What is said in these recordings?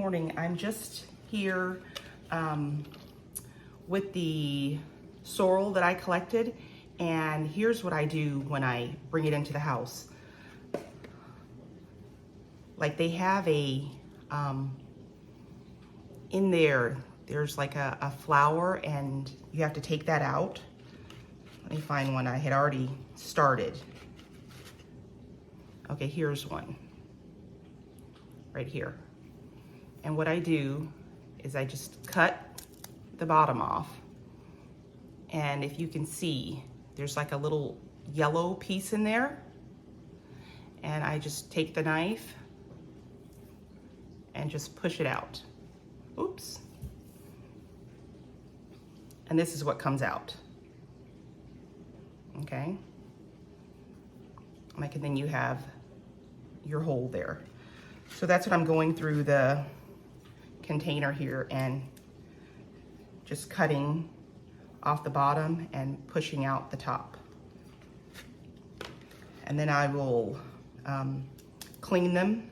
morning. I'm just here with the sorrel that I collected, and here's what I do when I bring it into the house. Like they have a, in there's like a flower, and you have to take that out. Let me find one I had already started. Okay, here's one right here. And what I do is I just cut the bottom off. And if you can see, there's like a little yellow piece in there. And I just take the knife and just push it out. Oops. And this is what comes out. Okay. Like, and then you have your hole there. So that's what I'm going through the container here and just cutting off the bottom and pushing out the top. And then I will clean them,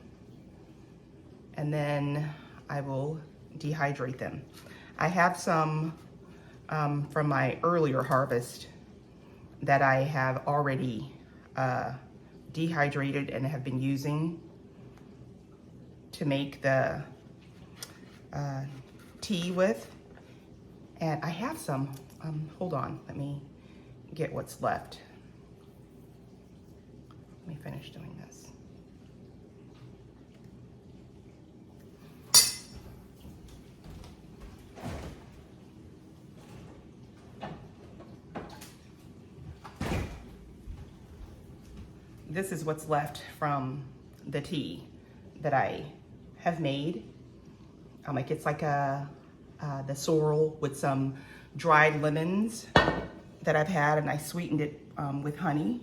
and then I will dehydrate them. I have some from my earlier harvest that I have already dehydrated and have been using to make the tea with. And I have some, hold on, let me get what's left. Let me finish doing this. This is what's left from the tea that I have made. Like it's like the sorrel with some dried lemons that I've had, and I sweetened it with honey.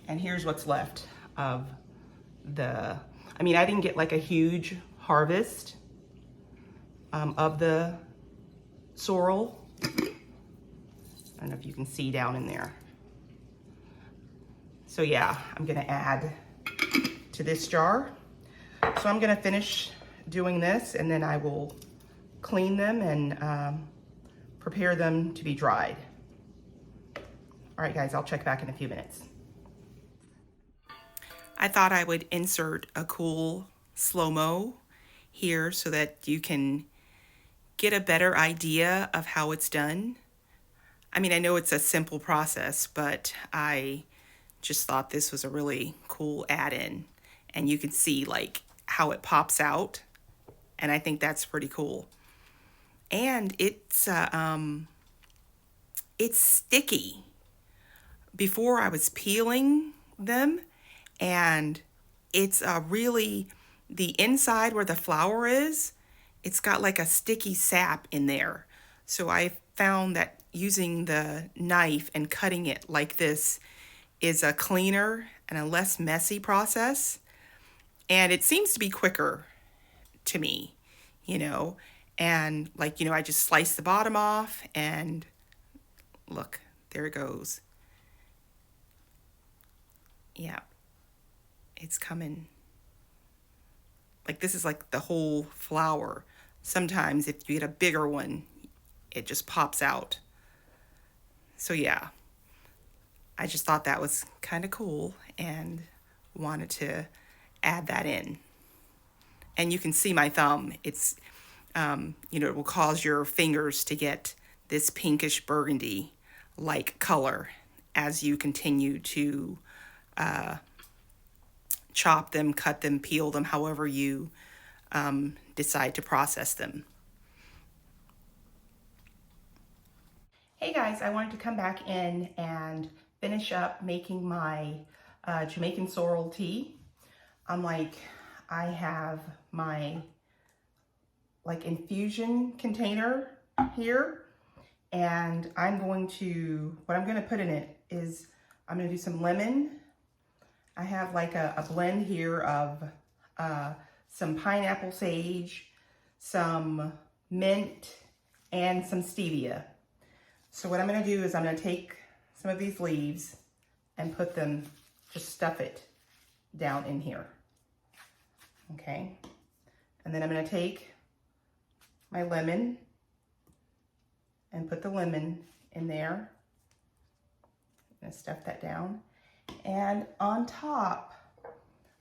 And here's what's left of the, I mean, I didn't get like a huge harvest of the sorrel. I don't know if you can see down in there. So yeah, I'm gonna add to this jar. So I'm gonna finish doing this, and then I will clean them and prepare them to be dried. All right guys, I'll check back in a few minutes. I thought I would insert a cool slow-mo here so that you can get a better idea of how it's done. I mean, I know it's a simple process, but I just thought this was a really cool add-in, and you can see like how it pops out, and I think that's pretty cool. And it's sticky. Before I was peeling them, and it's really, the inside where the flour is, it's got like a sticky sap in there. So I found that using the knife and cutting it like this is a cleaner and a less messy process. And it seems to be quicker to me, you know. And like, you know, I just slice the bottom off, and look, there it goes. Yeah, it's coming. Like this is like the whole flour. Sometimes if you get a bigger one, it just pops out. So yeah, I just thought that was kind of cool and wanted to add that in. And you can see my thumb. It's, you know, it will cause your fingers to get this pinkish burgundy like color as you continue to chop them, cut them, peel them, however you decide to process them. Hey guys, I wanted to come back in and finish up making my Jamaican sorrel tea. I have my like infusion container here, and what I'm going to put in it is I'm going to do some lemon. I have like a blend here of some pineapple sage, some mint, and some stevia. So what I'm going to do is I'm going to take some of these leaves and put them, just stuff it down in here. Okay. And then I'm going to take my lemon and put the lemon in there. I'm going to stuff that down. And on top,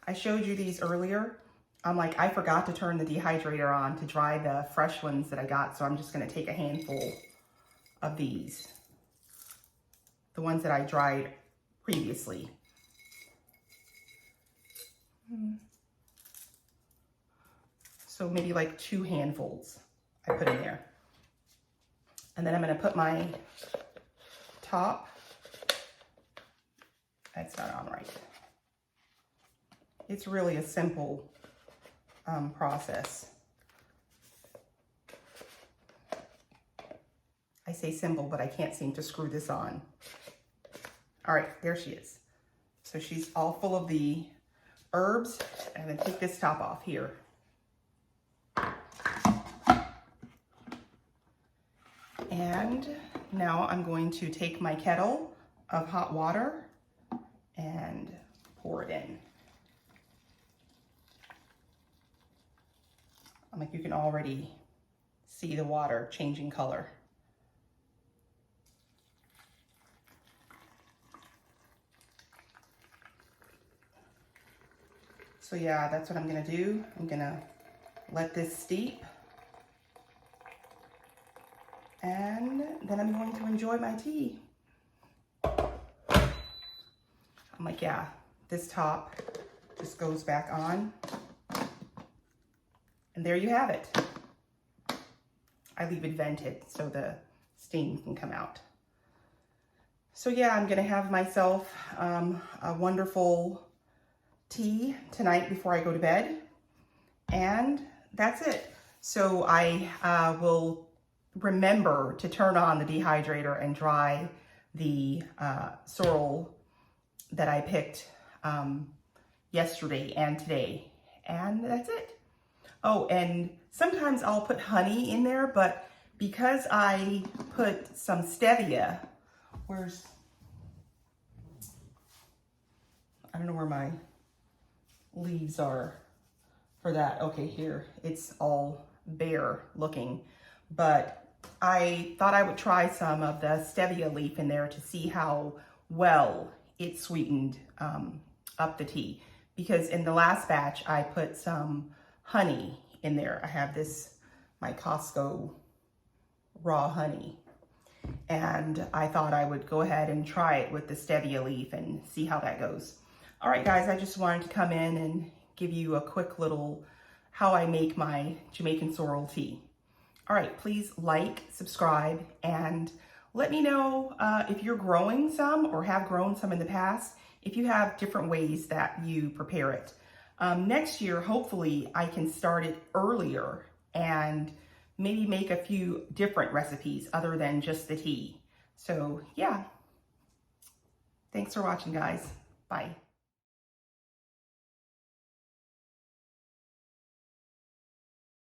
I showed you these earlier. I forgot to turn the dehydrator on to dry the fresh ones that I got. So I'm just going to take a handful of these, the ones that I dried previously. So maybe like 2 handfuls I put in there. And then I'm going to put my top. That's not on right. It's really a simple process. I say simple, but I can't seem to screw this on. All right, there she is. So she's all full of the herbs. I'm going to take this top off here. And now I'm going to take my kettle of hot water and pour it in. You can already see the water changing color. So yeah, that's what I'm gonna do. I'm gonna let this steep. And then I'm going to enjoy my tea. I'm like, yeah, this top just goes back on. And there you have it. I leave it vented so the steam can come out. So yeah, I'm gonna have myself a wonderful tea tonight before I go to bed. And that's it. So I will remember to turn on the dehydrator and dry the sorrel that I picked yesterday and today. And that's it. Oh, and sometimes I'll put honey in there, but because I put some stevia, I don't know where my leaves are for that. Okay, here, it's all bare looking, but I thought I would try some of the stevia leaf in there to see how well it sweetened up the tea. Because in the last batch, I put some honey in there. I have this, my Costco raw honey. And I thought I would go ahead and try it with the stevia leaf and see how that goes. All right, guys, I just wanted to come in and give you a quick little how I make my Jamaican sorrel tea. All right, please like, subscribe, and let me know if you're growing some or have grown some in the past, if you have different ways that you prepare it. Next year, hopefully, I can start it earlier and maybe make a few different recipes other than just the tea. So yeah, thanks for watching, guys. Bye.